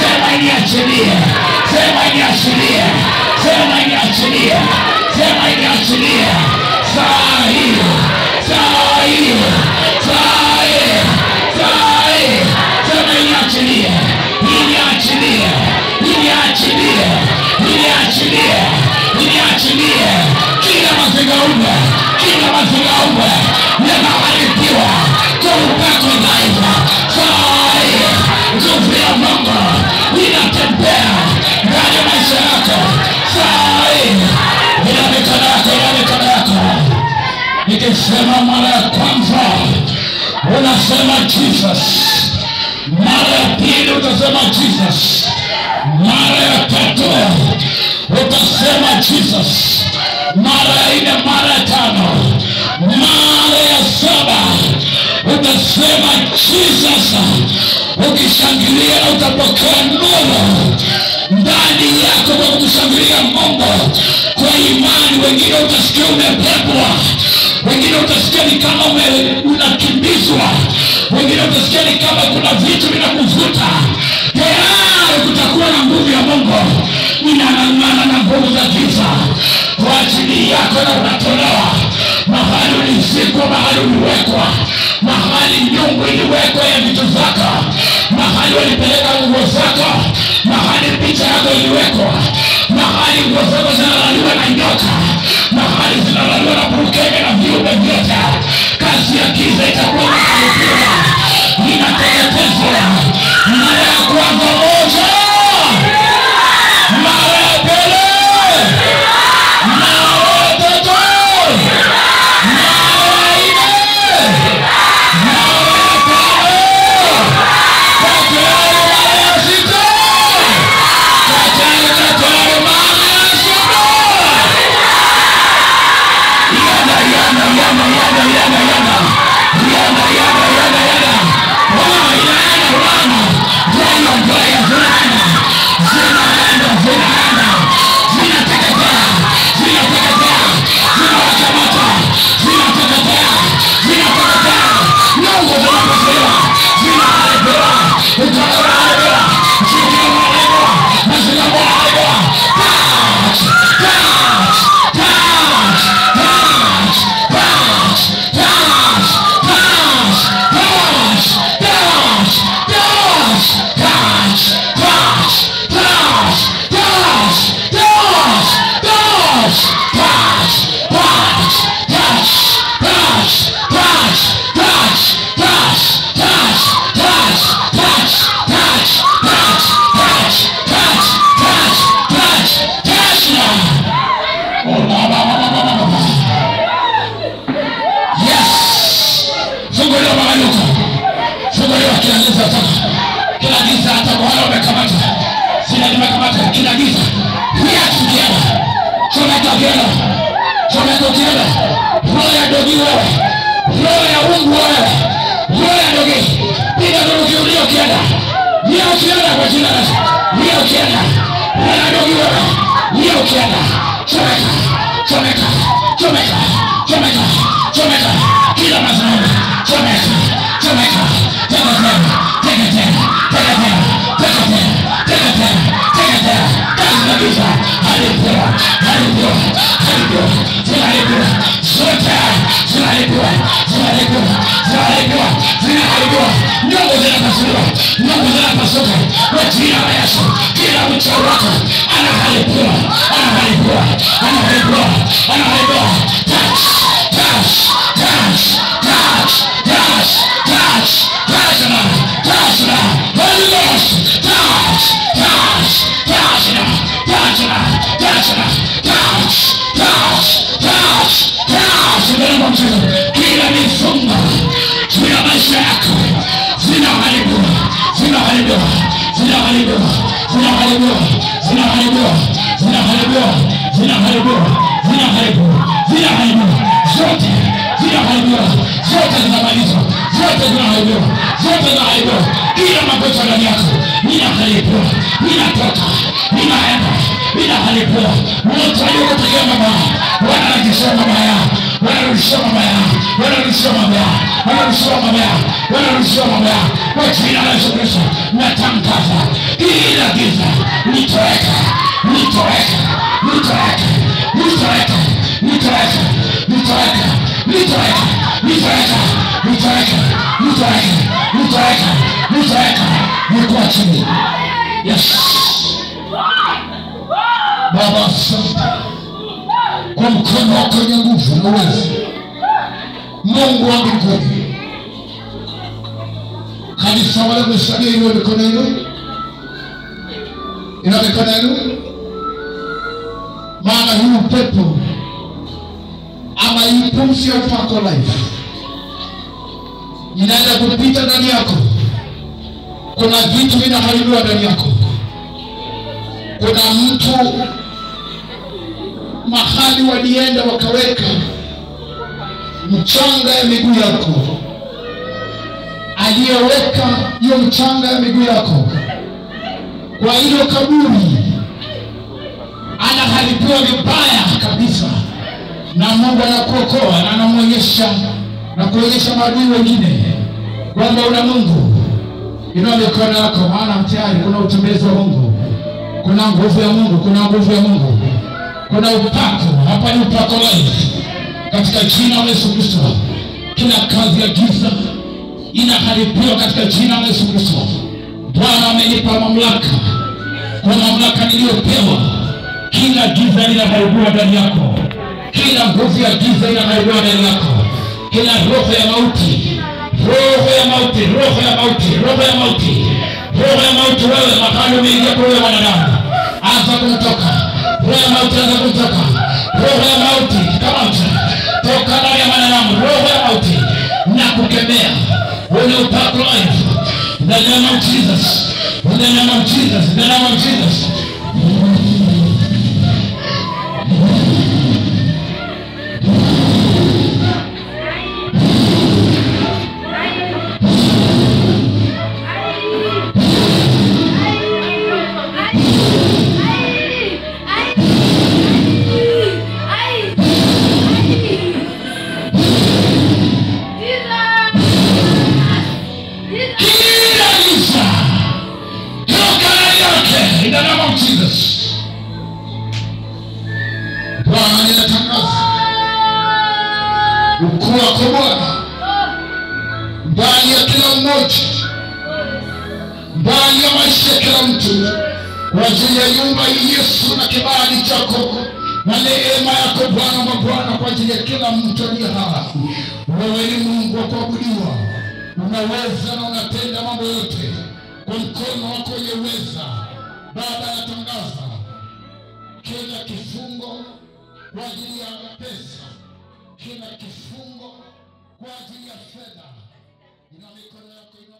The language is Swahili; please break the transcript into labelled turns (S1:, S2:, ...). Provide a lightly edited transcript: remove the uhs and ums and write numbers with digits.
S1: Sema niachilie. Sema niachilie. Sema niachilie. Sema niachilie. Saa hiyo. Saa hiyo. Saa hiyo. Saa hiyo. Sema niachilie. Niachilie. Niachilie. Niachilie. Niachilie. Kila mazingaume. Kila mazingaume. Yanaharibiwa. Kwa upako dhaifu. Saa hiyo. Nguvu ya Mungu inatembea ndani ya maisha yako. Saa hiyo. Ina mikono yako. Nikisema mara ya kwanza unasema Jesus. Mara ya pili utasema Jesus. Mara ya tatu utasema Jesus. Mara ya nne, mara ya tano, mara ya saba utasema Jesus. Ukishangilia utapokea nuru ndani yako kwa kushangilia Mungu kwa imani. Wengine utasikia umepepwa. Wengine utasikia ni kama unakimbizwa. Wengine utasikia ni kama kuna vitu vinakuvuta. Tayari kutakuwa na nguvu ya Mungu inang'ang'ana na nguvu za giza kwa ajili yako, na unatolewa mahali ulizikwa, mahali uliwekwa, mahali nyungu iliwekwa ya vitu zako, mahali walipeleka nguo zako, mahali picha yako iliwekwa, mahali nguo zako zinalaliwa na nyoka, mahali zinalaliwa na bukeke na viumbe vyote. Kazi ya giza itakuwa inaharibiwa, inateketezwa. Mara ya kwanza moja, mara ya pili, mara ya tatu, mara ya nne, mara ya tano, tayari mara ya sita, tayari mara ya saba. Wanarusha mabaya kwa jina la Yesu Kristo. Natangaza kila giza litoweka, litoweka, litoweka, litoweka, litoweka, litoweka, litoweka, litoweka, litoweka, litoweka, litoweka, litoweka, nikuwa chini. Yes. Baba asante kwa mkono wako wenye nguvu na uwezo. Mungu wa mbinguni, kanisa wale msalia ilo mikono yenu, ina mikono yenu, maana hii upepo ama hii pumzi ya upako life inaenda kupita ndani yako. Kuna vitu vinaharibiwa ndani yako. Kuna mtu mahali walienda wakaweka mchanga ya miguu yako. Aliyeweka hiyo mchanga ya miguu yako kwa hilo kaburi anaharibiwa vibaya kabisa, na Mungu anakuokoa na anamuonyesha na kuonyesha maadui wengine kwamba una Mungu. Inua mikono yako, maana tayari kuna utembezi wa Mungu, kuna nguvu ya Mungu, kuna nguvu ya Mungu, kuna upako. Hapa ni upako life katika jina la Yesu Kristo. Kila kazi ya giza inaharibiwa katika jina la Yesu Kristo. Bwana amenipa mamlaka, kwa mamlaka niliyopewa kila giza linaharibiwa ndani yako. Kila nguvu ya giza inaharibiwa ndani yako. Kila roho ya mauti, roho ya mauti, roho ya mauti, roho ya mauti, roho ya mauti, wewe mahali umeingia kwa wewe mwanadamu, anza kumtoka. Roho ya mauti anza kumtoka. Roho ya mauti kama toka ndani ya mwanadamu. Roho ya mauti na kukemea ule upako life in the name of Jesus, in the name of Jesus, in the name of Jesus. In the name of Jesus. Bwana ninatangaza ukuu wako Bwana ndani ya kila mmoja, ndani ya maisha ya kila mtu, kwa ajili ya nyumba hii Yesu, na kibali chako na neema yako Bwana mabwana, kwa ajili ya kila mtu aliye hapa. Wewe ni Mungu wa kuabudiwa, unaweza na unatenda mambo yote kwa mkono wako wenye uweza. Baba natangaza kila kifungo kwa ajili ya pesa, kila kifungo kwa ajili ya fedha, ina mikono yako ina